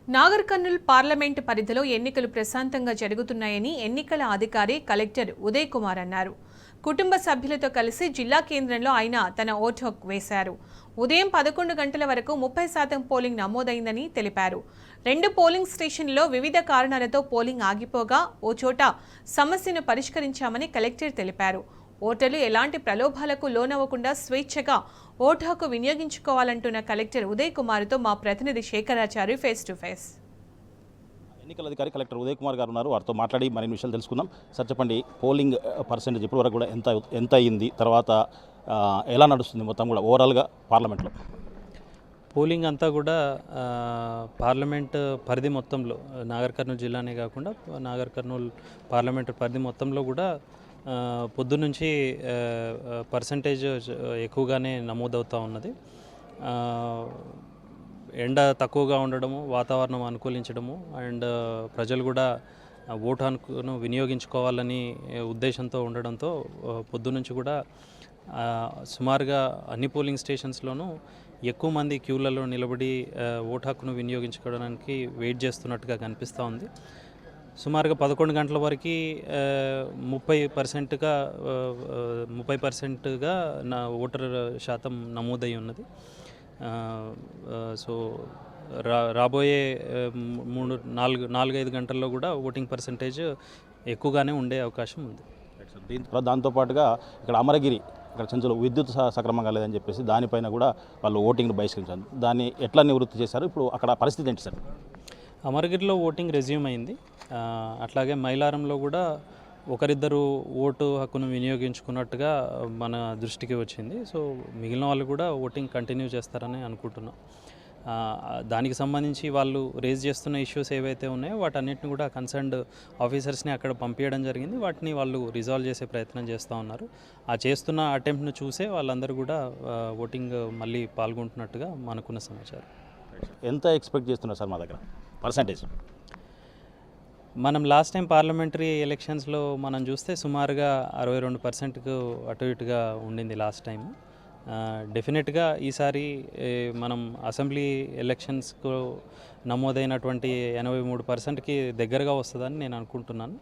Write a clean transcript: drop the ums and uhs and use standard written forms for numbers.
Nagar Kurnool parliament పరిధిలో ఎన్నికలు ప్రశాంతంగా జరుగుతున్నాయని ఎన్నికల అధికారి కలెక్టర్ ఉదయ్ కుమార్ అన్నారు. కుటుంబ సభ్యులతో కలిసి జిల్లా కేంద్రంలో ఆయన తన ఓటు హక్కు వేశారు. ఉదయం 11 గంటల వరకు 30% పోలింగ్ నమోదైందని తెలిపారు. 2 పోలింగ్ స్టేషన్లలో వివిధ కారణాలతో పోలింగ్ ఆగిపోగా ఓ చోట సమస్యను పరిష్కరించామని కలెక్టర్ తెలిపారు. ఓటర్లు ఎలాంటి ప్రలోభాలకు లోనవ్వకుండా స్వేచ్ఛగా ఓటు హక్కు వినియోగించుకోవాలంటున్న కలెక్టర్ ఉదయ్ కుమార్తో మా ప్రతినిధి శేఖరాచారి ఫేస్ టు ఫేస్. ఎన్నికల అధికారి కలెక్టర్ ఉదయ్ కుమార్ గారు ఉన్నారు. వారితో మాట్లాడి మరిన్ని విషయాలు తెలుసుకుందాం. సార్ చెప్పండి, పోలింగ్ పర్సెంటేజ్ ఇప్పటి వరకు కూడా ఎంత అయ్యింది, తర్వాత ఎలా నడుస్తుంది మొత్తం కూడా ఓవరాల్గా పార్లమెంట్లో? పోలింగ్ అంతా కూడా పార్లమెంట్ పరిధి మొత్తంలో నాగర్ కర్నూలు జిల్లానే కాకుండా నాగర్ కర్నూలు పార్లమెంట్ పరిధి మొత్తంలో కూడా పొద్దున్నుంచి పర్సంటేజ్ ఎక్కువగానే నమోదవుతూ ఉన్నది. ఎండ తక్కువగా ఉండడము, వాతావరణం అనుకూలించడము అండ్ ప్రజలు కూడా ఓటు హక్కును వినియోగించుకోవాలని ఉద్దేశంతో ఉండడంతో పొద్దునుంచి కూడా సుమారుగా అన్ని పోలింగ్ స్టేషన్స్లోనూ ఎక్కువ మంది క్యూలలో నిలబడి ఓటు హక్కును వినియోగించుకోవడానికి వెయిట్ చేస్తున్నట్టుగా కనిపిస్తూ ఉంది. సుమారుగా 11 గంటల వరకు 30%గా నా ఓటర్ శాతం నమోదై ఉన్నది. సో రాబోయే 4-5 గంటల్లో కూడా ఓటింగ్ పర్సంటేజ్ ఎక్కువగానే ఉండే అవకాశం ఉంది. దాంతోపాటుగా ఇక్కడ అమరగిరి, ఇక్కడ చెంచులో విద్యుత్ సక్రమంగా లేదని చెప్పేసి దానిపైన కూడా వాళ్ళు ఓటింగ్ను బహిష్కరించారు. దాన్ని ఎట్లా నివృత్తి చేశారు? ఇప్పుడు అక్కడ పరిస్థితి ఏంటి సార్? అమరగిరిలో ఓటింగ్ రెజ్యూమ్ అయింది. అట్లాగే మైలారంలో కూడా ఒకరిద్దరు ఓటు హక్కును వినియోగించుకున్నట్టుగా మన దృష్టికి వచ్చింది. సో మిగిలిన వాళ్ళు కూడా ఓటింగ్ కంటిన్యూ చేస్తారని అనుకుంటున్నాం. దానికి సంబంధించి వాళ్ళు రేజ్ చేస్తున్న ఇష్యూస్ ఏవైతే ఉన్నాయో వాటన్నిటిని కూడా కన్సర్న్డ్ ఆఫీసర్స్ని అక్కడ పంపించడం జరిగింది. వాటిని వాళ్ళు రిజాల్వ్ చేసే ప్రయత్నం చేస్తూ ఉన్నారు. ఆ చేస్తున్న అటెంప్ట్ను చూసే వాళ్ళందరూ కూడా ఓటింగ్ మళ్ళీ పాల్గొంటున్నట్టుగా మనకున్న సమాచారం. ఎంత ఎక్స్పెక్ట్ చేస్తున్నారు సార్ మా దగ్గర పర్సంటేజ్? మనం లాస్ట్ టైం పార్లమెంటరీ ఎలక్షన్స్లో మనం చూస్తే సుమారుగా 62%కు అటు ఇటుగా ఉండింది లాస్ట్ టైం. డెఫినెట్గా ఈసారి మనం అసెంబ్లీ ఎలక్షన్స్కు నమోదైనటువంటి 83%కి దగ్గరగా వస్తుందని నేను అనుకుంటున్నాను.